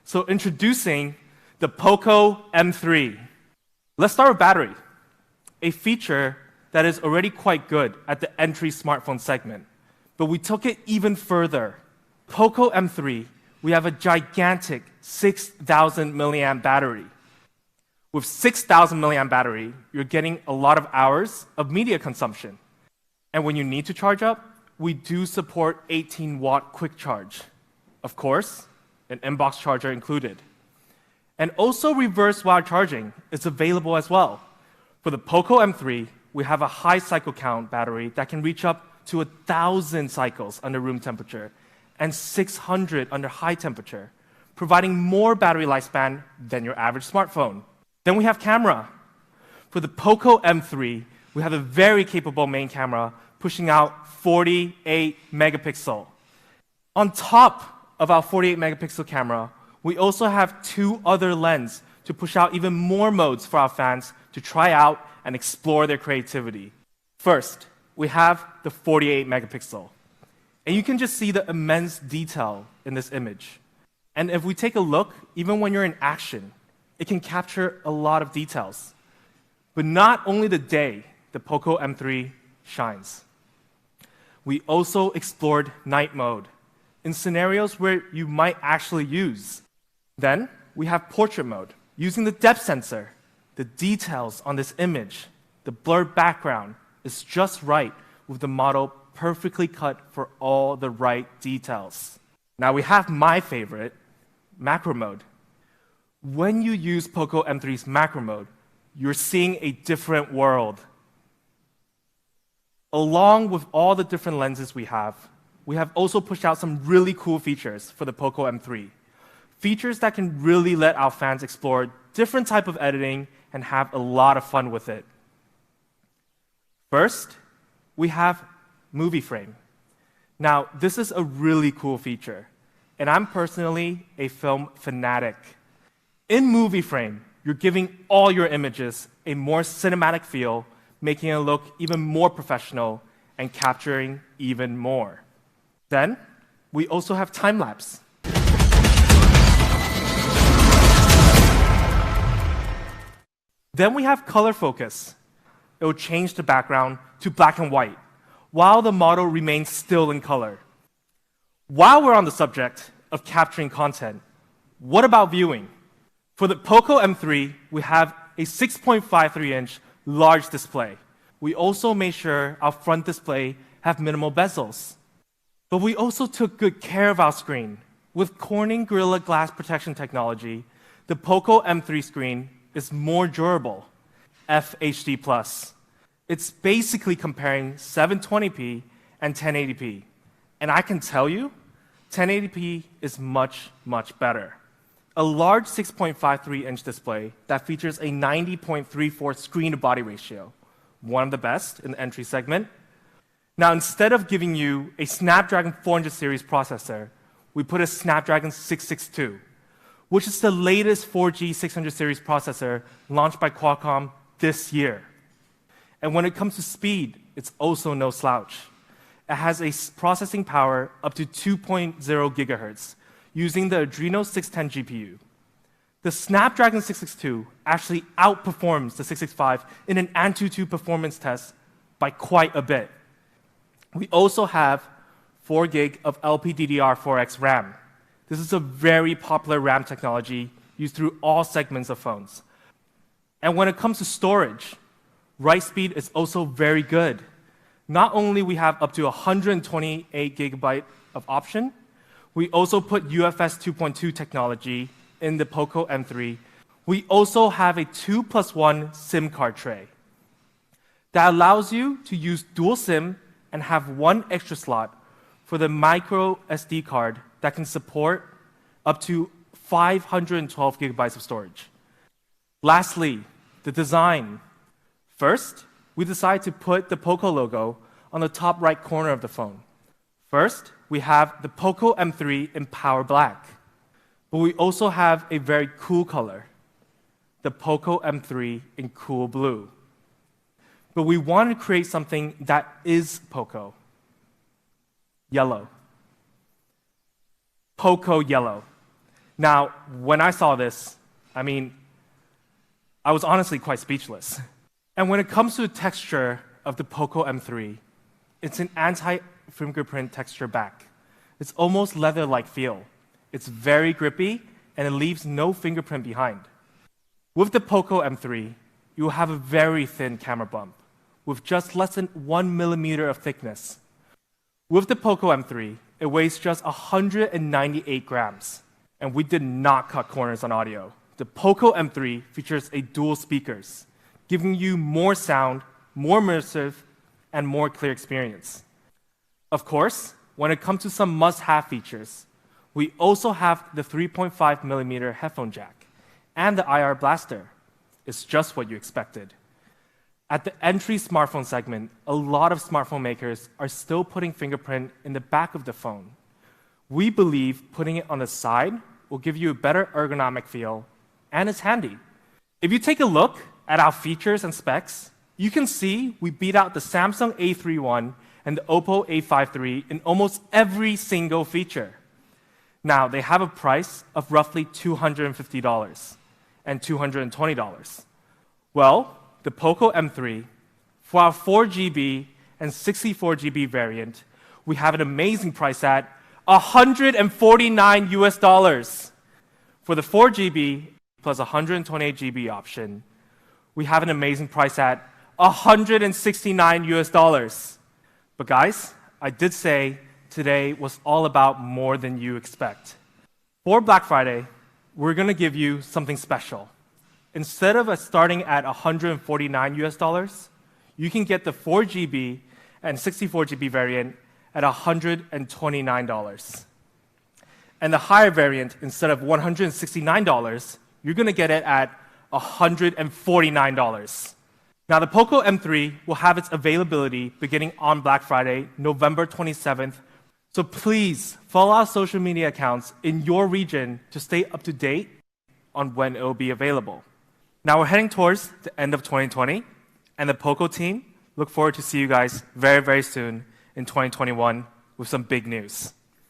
So introducing the Poco M3. Let's start with battery, a feature that is already quite good at the entry smartphone segment. But we took it even further. Poco M3, we have a gigantic 6,000 milliamp battery. With 6,000 milliamp battery, you're getting a lot of hours of media consumption. And when you need to charge up, we do support 18-watt quick charge. Of course, an inbox charger included. And also reverse wire charging is available as well. For the Poco M3, we have a high cycle count battery that can reach up to 1,000 cycles under room temperature and 600 under high temperature, providing more battery lifespan than your average smartphone. Then we have camera. For the Poco M3, we have a very capable main camera pushing out 48 megapixel. On top of our 48 megapixel camera, we also have 2 other lenses to push out even more modes for our fans to try out and explore their creativity. First, we have the 48 megapixel. And you can just see the immense detail in this image. And if we take a look, even when you're in action, it can capture a lot of details. But not only the day the Poco M3 shines. We also explored night mode in scenarios where you might actually use. Then we have portrait mode. Using the depth sensor, the details on this image, the blurred background is just right with the model perfectly cut for all the right details. Now we have my favorite, macro mode. When you use Poco M3's macro mode, you're seeing a different world. Along with all the different lenses we have also pushed out some really cool features for the Poco M3. Features that can really let our fans explore different type of editing and have a lot of fun with it. First, we have Movie Frame. Now, this is a really cool feature, and I'm personally a film fanatic. In Movie Frame, you're giving all your images a more cinematic feel, making it look even more professional and capturing even more. Then, we also have time-lapse. Then we have color focus. It will change the background to black and white, while the model remains still in color. While we're on the subject of capturing content, what about viewing? For the Poco M3, we have a 6.53-inch large display. We also made sure our front display have minimal bezels. But we also took good care of our screen. With Corning Gorilla Glass protection technology, the Poco M3 screen is more durable, FHD+. It's basically comparing 720p and 1080p. And I can tell you, 1080p is much, much better. A large 6.53-inch display that features a 90.34 screen-to-body ratio, one of the best in the entry segment. Now, instead of giving you a Snapdragon 400 series processor, we put a Snapdragon 662, which is the latest 4G 600 series processor launched by Qualcomm this year. And when it comes to speed, it's also no slouch. It has a processing power up to 2.0 gigahertz, using the Adreno 610 GPU. The Snapdragon 662 actually outperforms the 665 in an Antutu performance test by quite a bit. We also have 4 gig of LPDDR4X RAM. This is a very popular RAM technology used through all segments of phones. And when it comes to storage, write speed is also very good. Not only we have up to 128 gigabyte of option, we also put UFS 2.2 technology in the Poco M3. We also have a 2+1 SIM card tray that allows you to use dual SIM and have one extra slot for the micro SD card that can support up to 512 gigabytes of storage. Lastly, the design. First, we decided to put the Poco logo on the top right corner of the phone. First, we have the Poco M3 in Power Black, but we also have a very cool color, the Poco M3 in Cool Blue. But we want to create something that is Poco. Yellow. Poco Yellow. Now, when I saw this, I was honestly quite speechless. And when it comes to the texture of the Poco M3, it's an anti-fingerprint texture back. It's almost leather-like feel. It's very grippy, and it leaves no fingerprint behind. With the Poco M3, you will have a very thin camera bump, with just less than 1 millimeter of thickness. With the Poco M3, it weighs just 198 grams, and we did not cut corners on audio. The Poco M3 features a dual speakers, giving you more sound, more immersive, and more clear experience. Of course, when it comes to some must-have features, we also have the 3.5 millimeter headphone jack and the IR blaster. It's just what you expected. At the entry smartphone segment, a lot of smartphone makers are still putting fingerprint in the back of the phone. We believe putting it on the side will give you a better ergonomic feel, and it's handy. If you take a look at our features and specs, you can see we beat out the Samsung A3 One and the Oppo A5 III in almost every single feature. Now, they have a price of roughly $250 and $220. Well, the Poco M3, for our 4GB and 64GB variant, we have an amazing price at $149 US. For the 4GB plus 128GB option, we have an amazing price at $169 US. But guys, I did say today was all about more than you expect. For Black Friday, we're gonna give you something special. Instead of starting at $149 US, you can get the 4GB and 64GB variant at $129. And the higher variant, instead of $169, you're gonna get it at $149. Now, the Poco M3 will have its availability beginning on Black Friday, November 27th. So please follow our social media accounts in your region to stay up to date on when it will be available. Now we're heading towards the end of 2020, and the Poco team look forward to see you guys very, very soon in 2021 with some big news.